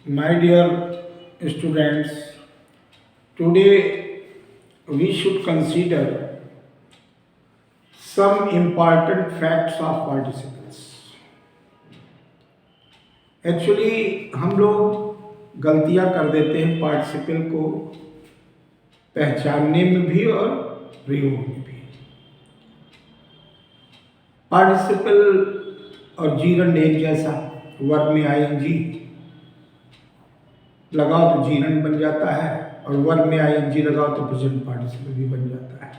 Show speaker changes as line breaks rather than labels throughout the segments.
My dear students, today we should consider some important facts of participles. Actually हम लोग गलतियां कर देते हैं पार्टिसिपल को पहचानने में भी और प्रयोग में भी। पार्टिसिपल और जीरंड एक जैसा, वर्ब में आईएनजी लगाओ तो जीरंड बन जाता है और वर्ब में आईएनजी लगाओ तो प्रेजेंट पार्टिसिपल भी बन जाता है।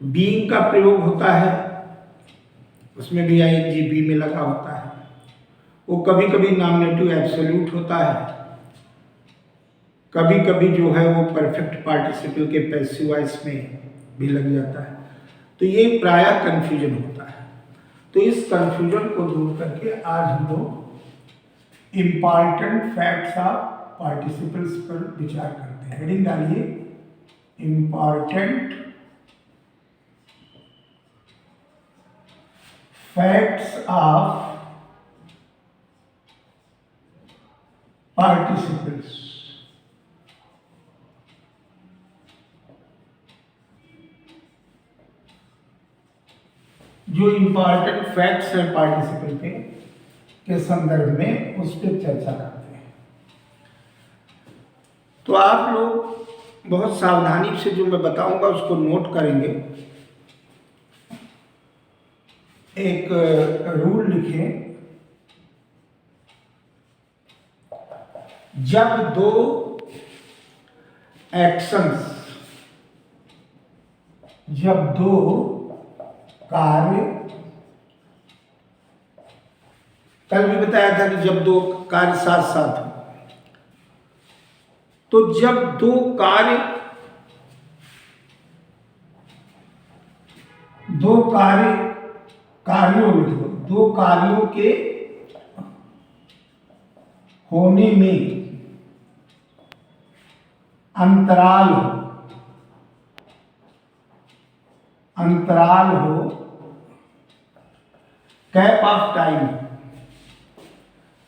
बीइंग का प्रयोग होता है, उसमें भी आईएनजी बी में लगा होता है। वो कभी कभी नॉमिनेटिव एब्सोल्यूट होता है, कभी कभी जो है वो परफेक्ट पार्टिसिपल के पैसिव वॉइस में भी लग जाता है। तो ये प्रायः कंफ्यूजन होता है। तो इस कंफ्यूजन को दूर करके आज हम लोग इम्पॉर्टेंट फैक्ट्स ऑफ पार्टिसिपल्स पर विचार करते हैं। हेडिंग डालिए, इम्पॉर्टेंट फैक्ट्स ऑफ पार्टिसिपल्स। जो इम्पॉर्टेंट फैक्ट्स हैं पार्टिसिपल के संदर्भ में उस पर चर्चा करते हैं। तो आप लोग बहुत सावधानी से जो मैं बताऊंगा उसको नोट करेंगे। एक रूल लिखें, जब दो एक्शंस, जब दो कार्य, कल भी बताया था कि जब दो कार्य साथ साथ हो, तो जब दो कार्यों लिख दो, दो कार्यों के होने में अंतराल हो, गैप ऑफ टाइम,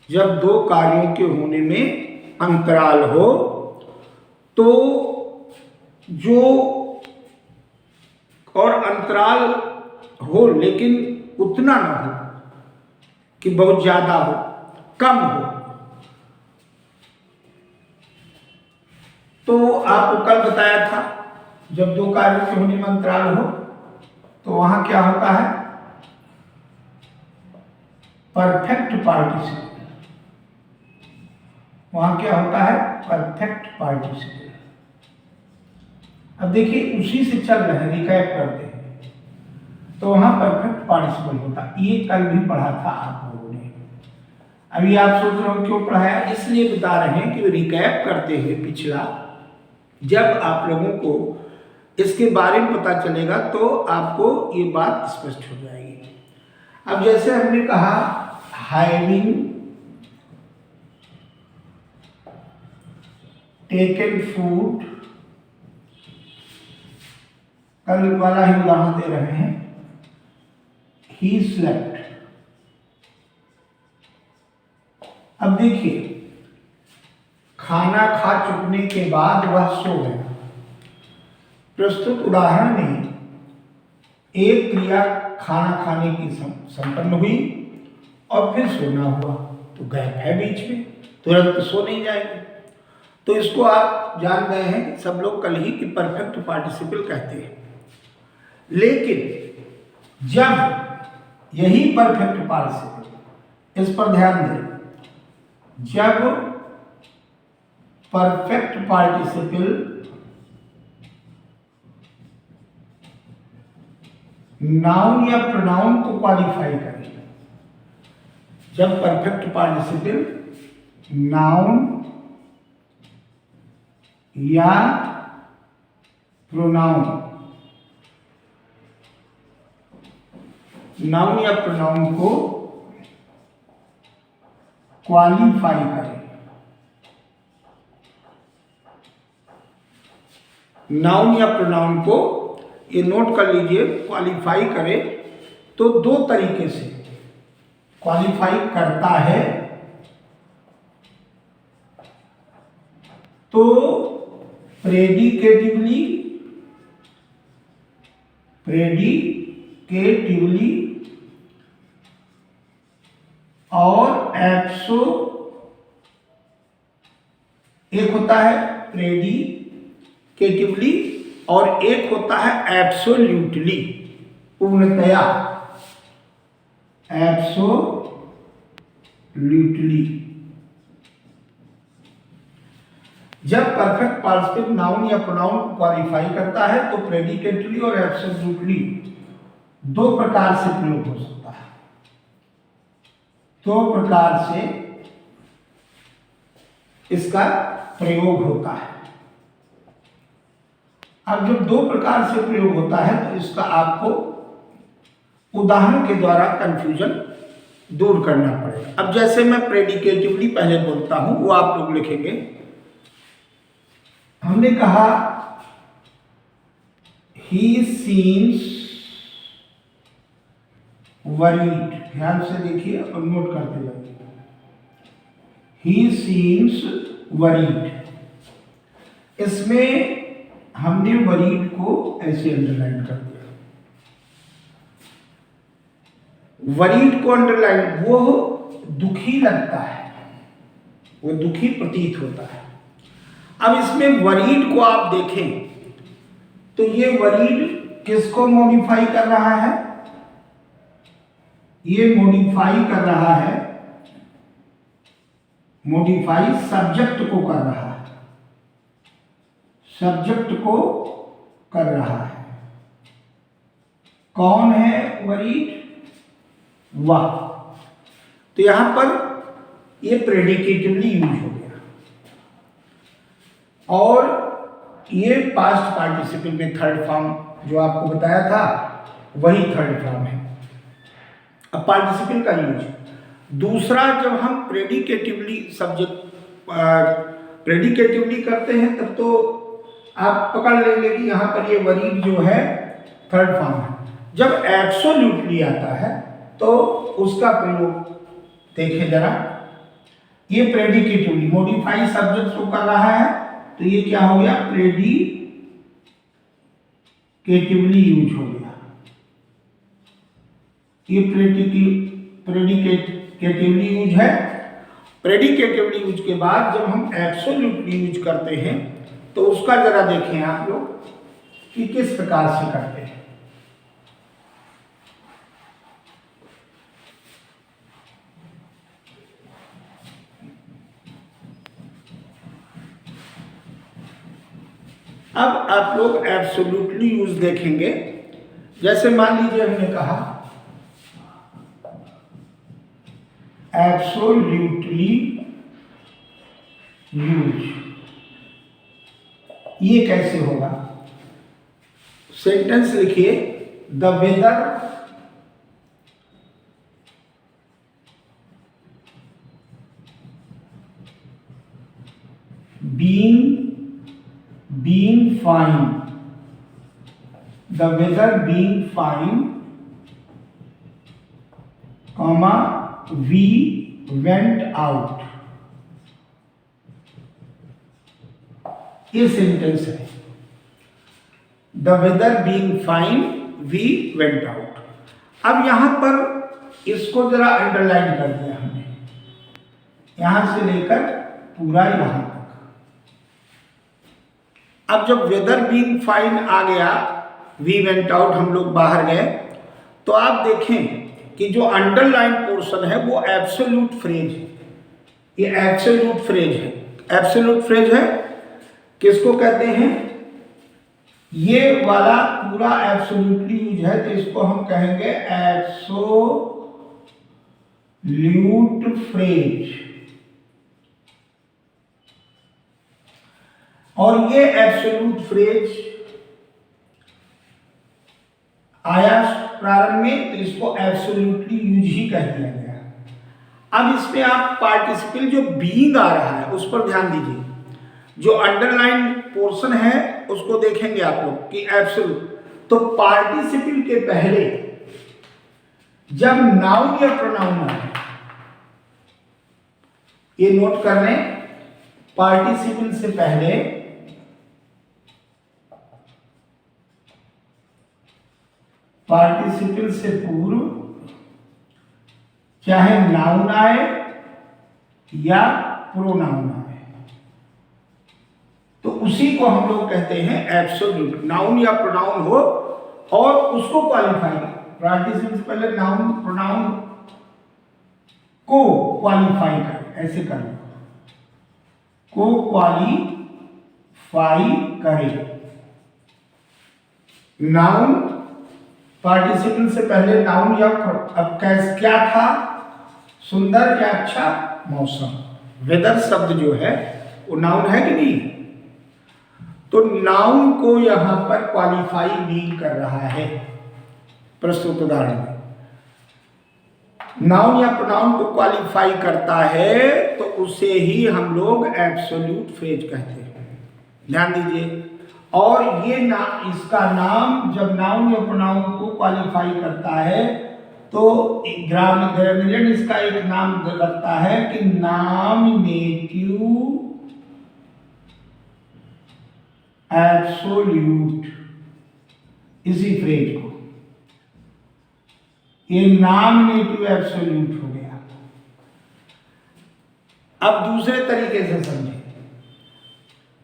जब दो कार्यों के होने में अंतराल हो, तो जो और अंतराल हो लेकिन उतना ना हो कि बहुत ज्यादा हो, कम हो। तो आपको कल बताया था जब दो कार्यों के होने में अंतराल हो तो वहां क्या होता है, परफेक्ट पार्टिसिपल। वहां क्या होता है, परफेक्ट पार्टिसिपल। अब देखिए उसी से चल रहे हैं, रिकैप करते हैं, तो वहां परफेक्ट पार्टिसिपल होता। ये कल भी पढ़ा था आप लोगों ने। अभी आप सोच रहे हो क्यों पढ़ाया, इसलिए बता रहे हैं कि रिकैप करते हुए पिछला, जब आप लोगों को इसके बारे में पता चलेगा तो आपको ये बात स्पष्ट हो जाएगी। अब जैसे हमने कहा हैविंग टेकन फूड, कल वाला ही उदाहरण दे रहे हैं, ही स्लेप्ट। अब देखिए खाना खा चुकने के बाद वह सो गया। प्रस्तुत उदाहरण में एक क्रिया खाना खाने की संपन्न हुई और फिर सोना हुआ, तो गैप है बीच में, तुरंत तो सो नहीं जाएंगे। तो इसको आप जान गए हैं सब लोग कल ही कि परफेक्ट पार्टिसिपल कहते हैं। लेकिन जब यही परफेक्ट पार्टिसिपल, इस पर ध्यान दें, जब परफेक्ट पार्टिसिपल नाउन या प्रोनाउन को क्वालिफाई करें, जब परफेक्ट पार्टिसिपल नाउन या प्रोनाउन, नाउन या प्रोनाउन को क्वालिफाई करें, नाउन या प्रोनाउन को, ये नोट कर लीजिए, क्वालिफाई करे तो दो तरीके से क्वालिफाई करता है तो प्रेडिकेटिवली और एब्सो, एक होता है प्रेडिकेटिवली और एक होता है एब्सोल्यूटली, पूर्णतया, एब्सोल्यूटली। जब परफेक्ट पार्टिसिपल नाउन या प्रोनाउन को क्वालिफाई करता है तो प्रेडिकेटली और एब्सोल्यूटली दो प्रकार से प्रयोग हो सकता है, दो प्रकार से इसका प्रयोग होता है। अब जब दो प्रकार से प्रयोग होता है तो इसका आपको उदाहरण के द्वारा कंफ्यूजन दूर करना पड़ेगा। अब जैसे मैं प्रेडिकेटिवली पहले बोलता हूं, वो आप लोग लिखेंगे। हमने कहा ही सीम्स वरीड, ध्यान से देखिए और नोट करते जाइए। ही सीम्स वरीड, इसमें हमने वरीड को ऐसे अंडरलाइन कर दिया। वरीड को अंडरलाइन, वो दुखी लगता है, वो दुखी प्रतीत होता है। अब इसमें वरीड को आप देखें तो ये वरीड किसको मॉडिफाई कर रहा है? ये मॉडिफाई कर रहा है, मॉडिफाई सब्जेक्ट को कर रहा है, सब्जेक्ट को कर रहा है। कौन है वरीड? वह। तो यहां पर ये प्रेडिकेटिवली यूज हो गया और ये पास्ट पार्टिसिपल में थर्ड फॉर्म जो आपको बताया था वही थर्ड फॉर्म है। अब पार्टिसिपल का यूज दूसरा, जब हम प्रेडिकेटिवली सब्जेक्ट प्रेडिकेटिवली करते हैं तब तो आप पकड़ लेंगे कि यहाँ पर ये वरीड जो है थर्ड फॉर्म है। जब एब्सोल्यूटली आता है तो उसका प्रयोग देखें जरा। ये प्रेडिकेटिवली मॉडिफाई सब्जेक्ट को कर रहा है तो ये क्या हो गया? प्रेडिकेटिवली यूज हो गया। ये प्रेडिकेटिवली यूज है। प्रेडिकेटिवली यूज के बाद जब हम एब्सोल्यूटली यूज करते हैं तो उसका जरा देखें आप लोग कि किस प्रकार से करते हैं। अब आप लोग एब्सोल्यूटली यूज देखेंगे। जैसे मान लीजिए हमने कहा एब्सोल्यूटली यूज, ये कैसे होगा? सेंटेंस लिखिए, the weather being fine, the weather being fine, comma, we went out। ये सेंटेंस है, the weather being fine we went out. अब यहां पर इसको जरा अंडरलाइन कर दिया हमने, यहां से लेकर पूरा यहां तक। अब जब वेदर बीइंग फाइन आ गया, वी वेंट आउट, हम लोग बाहर गए, तो आप देखें कि जो अंडरलाइन पोर्शन है वो एब्सोल्यूट फ्रेज है। ये एब्सोल्यूट फ्रेज है। एब्सोल्यूट फ्रेज है किसको कहते हैं? ये वाला पूरा एब्सोल्यूटली यूज है तो इसको हम कहेंगे एब्सोल्यूट फ्रेज। और ये एब्सोल्यूट फ्रेज आया प्रारंभ में तो इसको एब्सोल्यूटली यूज ही कह दिया गया। अब इसमें आप पार्टिसिपल जो बीइंग आ रहा है उस पर ध्यान दीजिए। जो अंडरलाइन पोर्शन है उसको देखेंगे आप लोग कि एब्सोल्यूट, तो पार्टिसिपल के पहले जब नाउन या प्रोनाउन आए, ये नोट कर लें, पार्टिसिपल से पहले पार्टिसिपल से पूर्व चाहे नाउन आए या प्रोनाउन आए तो उसी को हम लोग कहते हैं एब्सोल्यूट। नाउन या प्रोनाउन हो और उसको क्वालिफाई, पार्टिसिपल से पहले नाउन प्रोनाउन को क्वालिफाई करें, ऐसे कर लो, को क्वालिफाई करे। नाउन पार्टिसिपल से पहले नाउन या अब क्या था, सुंदर या अच्छा मौसम। वेदर शब्द जो है वो नाउन है कि नहीं, तो नाउन को यहां पर क्वालिफाई भी कर रहा है प्रस्तुत उदाहरण में। नाउन या प्रोनाउन को क्वालिफाई करता है तो उसे ही हम लोग एब्सोल्यूट फ्रेज कहते हैं, ध्यान दीजिए। और ये इसका नाम जब नाउन या प्रोनाउन को क्वालिफाई करता है तो ग्रामर इसका एक नाम रखता है कि नॉमिनेटिव एब्सोल्यूट, इसी फ्रेज को, ये नॉमिनेटिव एब्सोल्यूट हो गया। अब दूसरे तरीके से समझें,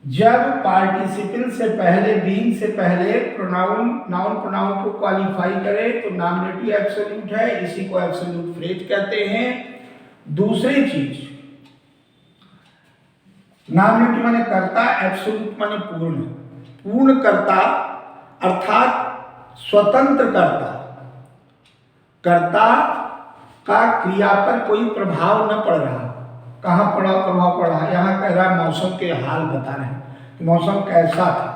जब पार्टिसिपल से पहले बीइंग से पहले प्रोनाउन नाउन प्रोनाउन को क्वालिफाई करे तो नॉमिनेटिव एब्सोल्यूट है, इसी को एब्सोल्यूट फ्रेज कहते हैं। दूसरी चीज, नॉमिनेटिव माने कर्ता, एब्सोल्यूट माने पूर्ण, पूर्ण कर्ता अर्थात स्वतंत्र कर्ता, कर्ता का क्रिया पर कोई प्रभाव न पड़ रहा। कहाँ पड़ा प्रभाव पड़ा, यहाँ कह रहा मौसम के हाल बता रहे हैं कि मौसम कैसा था,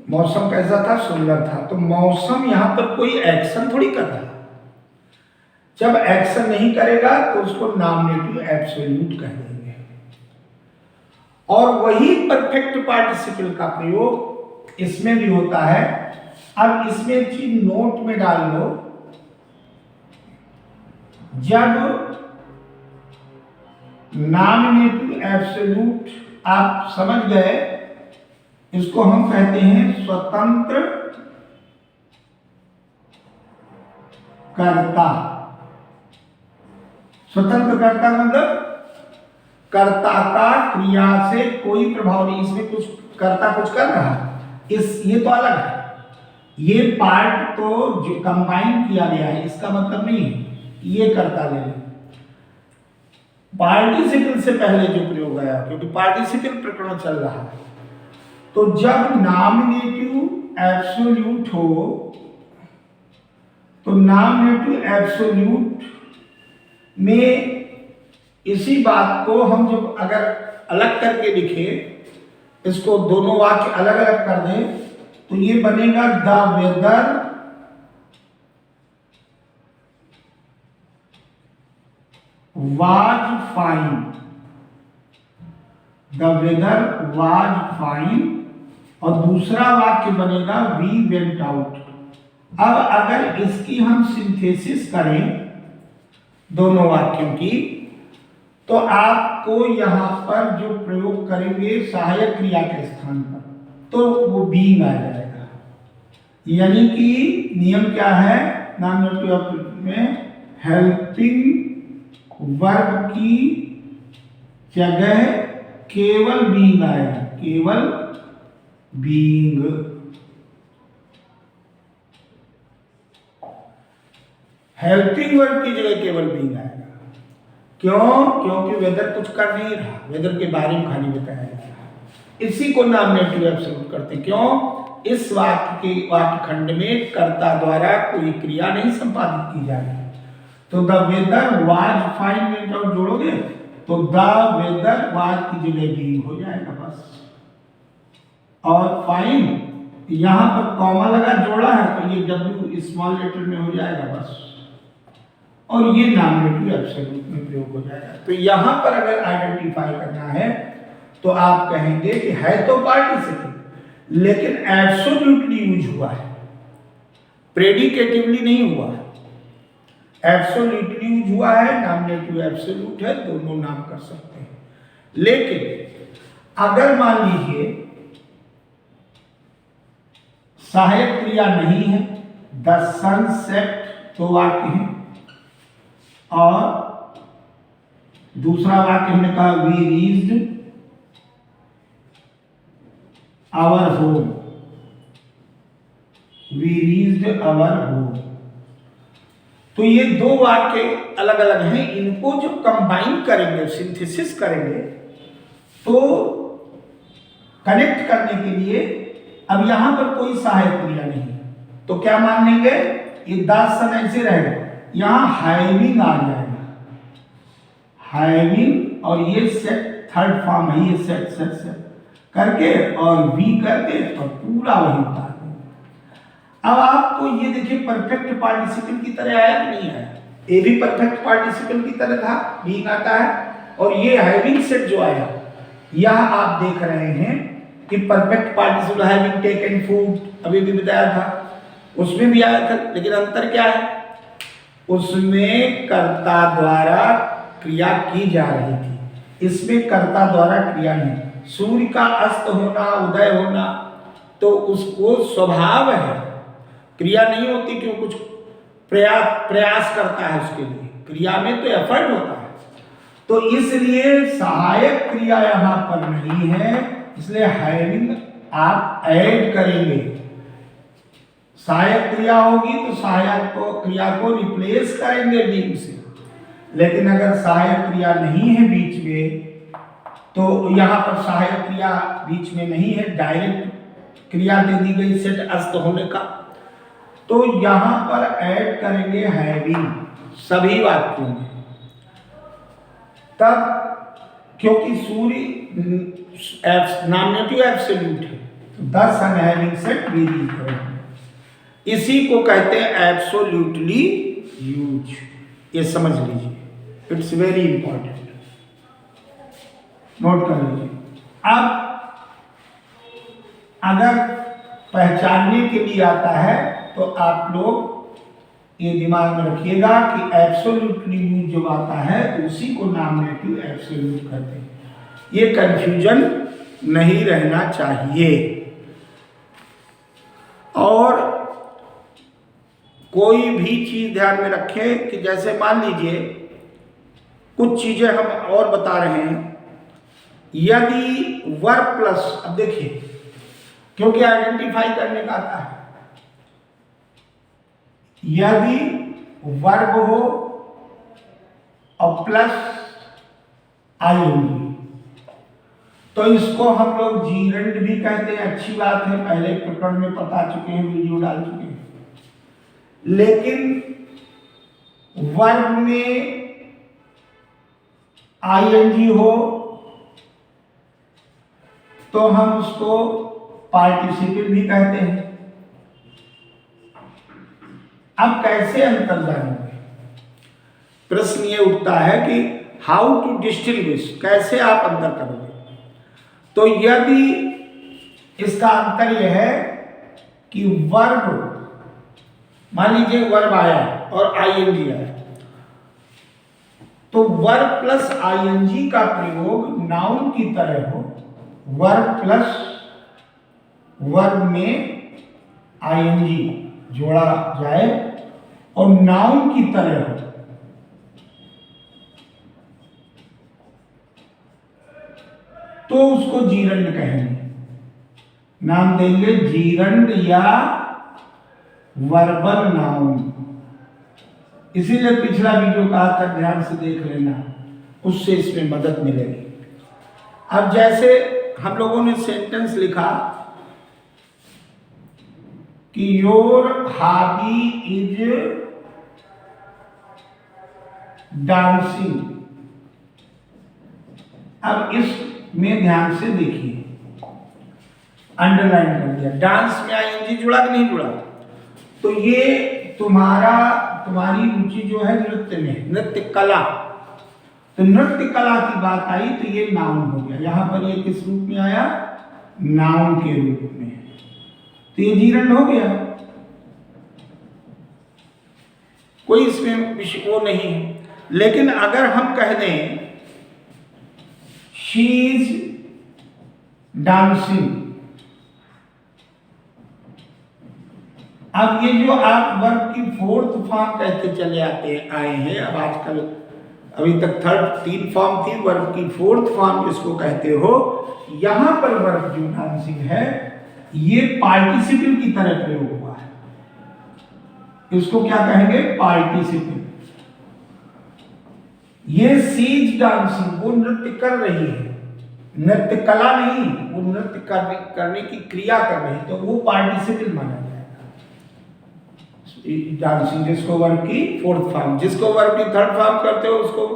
मौसम कैसा था, सुंदर था। तो मौसम यहाँ पर कोई एक्शन थोड़ी कर रहा, जब एक्शन नहीं करेगा तो उसको नॉमिनेटिव एब्सोल्यूट कह देंगे। और वही परफेक्ट पार्टिसिपल का प्रयोग इसमें भी होता है। अब इसमें चीज नोट में डाल लो, जब नॉमिनेटिव एब्सोल्यूट आप समझ गए, इसको हम कहते हैं स्वतंत्र कर्ता। स्वतंत्र कर्ता मतलब कर्ता का क्रिया से कोई प्रभाव नहीं, इसमें कुछ कर्ता कुछ कर रहा है, ये तो अलग है, ये पार्ट तो जो कंबाइन किया गया है, इसका मतलब नहीं है ये कर्ता ले लें। पार्टिसिपल से पहले जो प्रयोग आया, क्योंकि पार्टिसिपल प्रकरण चल रहा है, तो जब नॉमिनेटिव एब्सोल्यूट हो तो नॉमिनेटिव एब्सोल्यूट में इसी बात को हम जब अगर अलग करके लिखे, इसको दोनों वाक्य अलग अलग कर दें तो ये बनेगा the weather was fine, the weather was fine, और दूसरा वाक्य बनेगा we went out। अब अगर इसकी हम सिंथेसिस करें दोनों वाक्यों की, तो आपको यहां पर जो प्रयोग करेंगे सहायक क्रिया के स्थान पर, तो वो बीइंग आ जाएगा। यानी कि नियम क्या है नॉमिनेटिव में, हेल्पिंग वर्ब की जगह केवल बीइंग आएगा, केवल बीइंग। हेल्पिंग वर्ब की जगह केवल बीइंग आएगा। क्यों? क्योंकि वेदर कुछ कर नहीं रहा, वेदर के बारे में खाली बताया जा रहा है। इसी को नॉमिनेटिव एब्सोल्यूट करते हैं। क्यों? इस वाक्य के वाक्य खंड में कर्ता द्वारा कोई क्रिया नहीं संपादित की जा रही। तो द वेदर वाज फाइन में जब जोड़ोगे तो द वेदर वाज की जगह बीइंग हो जाएगा बस। और फाइन यहां पर कॉमा लगा जोड़ा है तो ये डब्ल्यू स्मॉल लेटर में हो जाएगा बस, और ये नॉमिनेटिव एब्सोल्यूट में प्रयोग हो जाएगा। तो यहां पर अगर आइडेंटिफाई करना है तो आप कहेंगे कि है तो पार्टिसिपल लेकिन एब्सोल्यूटली यूज हुआ है, प्रेडिकेटिवली नहीं हुआ है। एब्सोल्यूटली यूज हुआ है, नॉमिनेटिव एब्सोल्यूट है, दोनों नाम कर सकते हैं। लेकिन अगर मान लीजिए सहायक क्रिया नहीं है, द सन सेट तो वाक्य है, और दूसरा वाक्य हमने कहा we reached our home, we reached our home. तो ये दो वाक्य अलग अलग हैं, इनको जब कंबाइन करेंगे, सिंथेसिस करेंगे, तो कनेक्ट करने के लिए अब यहां पर कोई सहायक क्रिया नहीं है, तो क्या मान लेंगे, ये दास सन ऐसे रहेगा, यहां हैविंग आ जाएगा, हैविंग, और ये सेट थर्ड फॉर्म है, ये सेट सेट सेट करके और वी करके और पूरा वही उतार देंगे। अब आपको ये देखिए परफेक्ट पार्टिसिपल की तरह आया कि नहीं आया, ये भी परफेक्ट पार्टिसिपल की तरह था, बीइंग आता है, और ये हैविंग सेट जो आया, यह आप देख रहे हैं कि perfect participle having taken food, अभी भी बताया था, उसमें भी आया था, लेकिन अंतर क्या है, उसमें कर्ता द्वारा क्रिया की जा रही थी, इसमें कर्ता द्वारा क्रिया नहीं। सूर्य का अस्त होना, उदय होना, तो उसको स्वभाव है, क्रिया नहीं होती, क्यों कुछ प्रयास करता है उसके लिए, क्रिया में तो एफर्ट होता है, तो इसलिए सहायक क्रिया यहां पर नहीं है, इसलिए हैविंग आप ऐड करेंगे। सहायक क्रिया होगी तो सहायक क्रिया को रिप्लेस करेंगे बीच से, लेकिन अगर सहायक क्रिया नहीं है बीच में, तो यहां पर सहायक क्रिया बीच में नहीं है, डायरेक्ट क्रिया दे दी गई सेट अस्त होने का, तो यहां पर ऐड करेंगे हैविंग सभी वाक्यों में। तब क्योंकि सूर्य नॉमिनेटिव एब्सोल्यूट है, तो the sun having set we reached, इसी को कहते हैं एब्सोल्यूटली यूज, ये समझ लीजिए, इट्स वेरी इंपॉर्टेंट, नोट कर लीजिए। अब अगर पहचानने के लिए आता है तो आप लोग ये दिमाग में रखिएगा कि एब्सोल्यूटली यूज जब आता है तो उसी को नॉमिनेटिव एब्सोल्यूट कहते हैं, ये कंफ्यूजन नहीं रहना चाहिए। और कोई भी चीज ध्यान में रखें कि जैसे मान लीजिए कुछ चीजें हम और बता रहे हैं, यदि वर्ब प्लस, अब देखिए क्योंकि आइडेंटिफाई करने का आता है, यदि वर्ब हो और प्लस आईएनजी, तो इसको हम लोग जीरेंड भी कहते हैं, अच्छी बात है, पहले प्रकरण में बता चुके हैं, वीडियो डाल चुके हैं। लेकिन वर्ब में आईएनजी हो तो हम उसको पार्टिसिपल भी कहते हैं। अब कैसे अंतर जानेंगे, प्रश्न ये उठता है कि हाउ टू डिस्टिंग्विश, कैसे आप अंतर करोगे। तो यदि इसका अंतर यह है कि वर्ब, मान लीजिए वर्ब आया और आईएनजी आया, तो वर्ब प्लस आईएनजी का प्रयोग नाउन की तरह हो, वर्ब प्लस वर्ब में आईएनजी जोड़ा जाए और नाउन की तरह हो, तो उसको जीरंड कहेंगे, नाम देंगे जीरंड या वर्बल नाउन। इसीलिए पिछला वीडियो कहा था ध्यान से देख लेना, उससे इसमें मदद मिलेगी। अब जैसे हम लोगों ने सेंटेंस लिखा कि योर हॉबी इज डांसिंग। अब इसमें ध्यान से देखिए, अंडरलाइन कर दिया, डांस में आईएनजी जुड़ा कि नहीं जुड़ा, तो ये तुम्हारी रुचि जो है नृत्य में, नृत्य कला, तो नृत्य कला की बात आई तो ये नाउन हो गया। यहां पर ये किस रूप में आया, नाउन के रूप में, तो ये जीरंड हो गया, कोई इसमें वो नहीं है। लेकिन अगर हम कह दें शी इज डांसिंग। अब ये जो आप वर्ब की फोर्थ फॉर्म कहते चले आए हैं, अब आजकल अभी तक तीन फॉर्म थी, वर्ब की फोर्थ फॉर्म जिसको कहते हो, यहां पर वर्ब जो डांसिंग है ये पार्टिसिपल की तरह प्रयोग हुआ है। इसको क्या कहेंगे? पार्टिसिपल। ये सीज डांसिंग, वो नृत्य कर रही है, नृत्य कला नहीं, वो नृत्य करने की क्रिया कर रही है, तो वो पार्टिसिपल माना जाएगा। डांसिंग जिसको वर्ब की फोर्थ फॉर्म, जिसको वर्ब की थर्ड फॉर्म करते हो उसको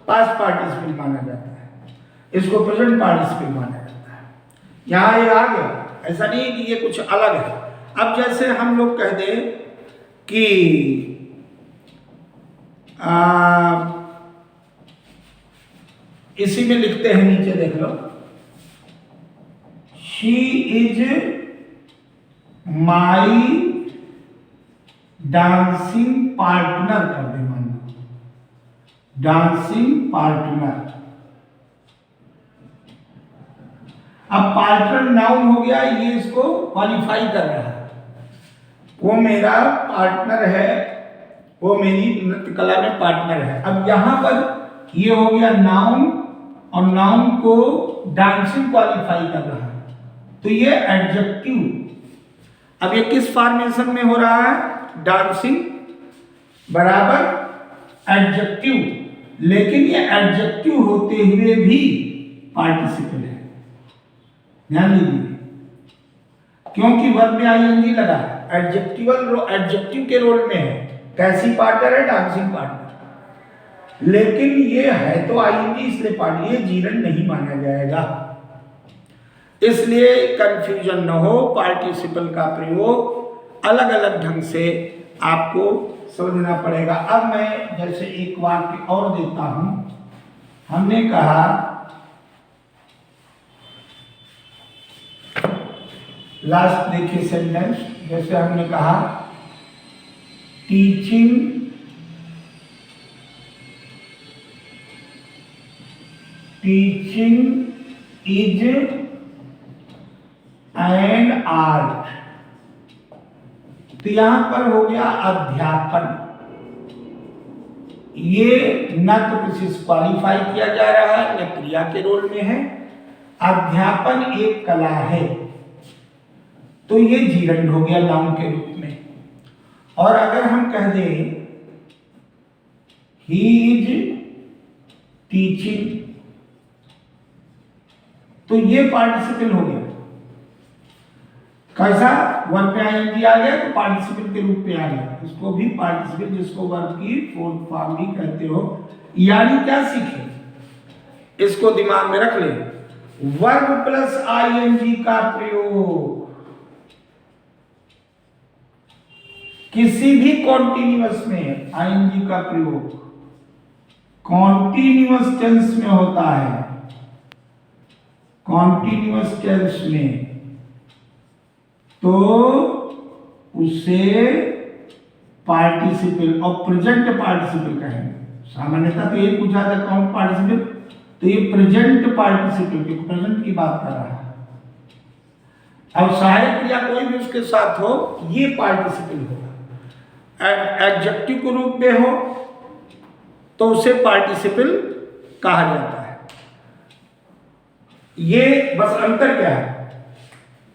पास्ट पार्टिसिपल माना जाता है, इसको प्रेजेंट पार्टिसिपल माना जाता है। यहां ये आ गया, ऐसा नहीं है कि ये कुछ अलग है। अब जैसे हम लोग कह दें कि इसी में लिखते हैं, नीचे देख लो, she is my dancing partner कर दे, मान लो डांसिंग पार्टनर। अब पार्टनर नाउन हो गया, ये इसको क्वालिफाई कर रहा है, वो मेरा पार्टनर है, वो मेरी नृत्य कला में पार्टनर है। अब यहां पर ये हो गया नाउन, और नाउन को डांसिंग क्वालिफाई कर रहा है, तो ये एडजेक्टिव। अब ये किस फॉर्मेशन में हो रहा है? डांसिंग बराबर एडजेक्टिव, लेकिन ये एडजेक्टिव होते हुए भी पार्टिसिपल है, ध्यान दीजिए, क्योंकि वर्ब में आईएनजी लगा है, एडजेक्टिव के रोल में है। कैसी पार्टनर है? डांसिंग पार्टनर, लेकिन ये है तो आईएनजी, इसलिए पार्टनर, ये जीवन नहीं माना जाएगा। इसलिए कंफ्यूजन न हो, पार्टिसिपल का प्रयोग अलग अलग ढंग से आपको समझना पड़ेगा। अब मैं जैसे एक वाक्य और देता हूं, हमने कहा लास्ट देखिए सेंटेंस, जैसे हमने कहा टीचिंग इज एन आर्ट, तो यहां पर हो गया अध्यापन। ये न तो किसी से क्वालिफाई किया जा रहा है, न क्रिया के रोल में है। अध्यापन एक कला है, तो ये जीरंड हो गया नाउन के रूप में। और अगर हम कह दें ही इज टीचिंग, तो ये पार्टिसिपल हो गया। कैसा? वर्ब में आईएनजी आ गया तो पार्टिसिपल के रूप में आ गया, इसको भी पार्टिसिपल, जिसको वर्ब की फोर्थ फॉर्म भी कहते हो। यानी क्या सीखे, इसको दिमाग में रख ले, वर्ब प्लस आईएनजी का प्रयोग किसी भी कॉन्टिन्यूअस में, आईएनजी का प्रयोग कॉन्टिन्यूअस टेंस में होता है, कॉन्टिन्यूअस टेंस में, तो उसे पार्टिसिपल और प्रेजेंट पार्टिसिपल कहेंगे। सामान्यतः तो ये पूछा था कौन पार्टिसिपल, तो ये प्रेजेंट पार्टिसिपल, प्रेजेंट की बात कर रहा है। अब सहायक क्रिया कोई भी उसके साथ हो, ये पार्टिसिपल होगा। एडजेक्टिव के रूप में हो तो उसे पार्टिसिपल कहा जाता है। ये बस अंतर क्या है?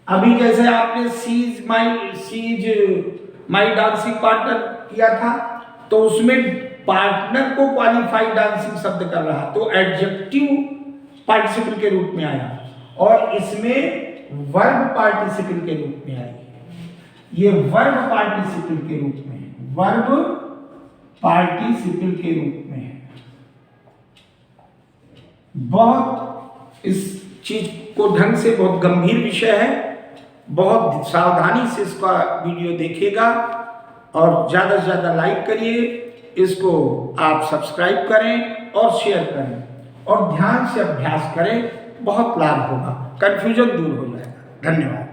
अभी जैसे आपने सीज माई डांसिंग पार्टनर किया था, तो उसमें पार्टनर को क्वालिफाइड डांसिंग शब्द कर रहा, तो एडजेक्टिव पार्टिसिपल के रूप में आया, और इसमें वर्ब पार्टिसिपल के रूप में आई। ये वर्ब पार्टिसिपल के रूप में, वर्ब पार्टिसिपल के रूप में है। बहुत इस चीज को ढंग से, बहुत गंभीर विषय है, बहुत सावधानी से इसका वीडियो देखिएगा और ज़्यादा से ज़्यादा लाइक करिए, इसको आप सब्सक्राइब करें और शेयर करें और ध्यान से अभ्यास करें, बहुत लाभ होगा, कन्फ्यूजन दूर हो जाएगा। धन्यवाद।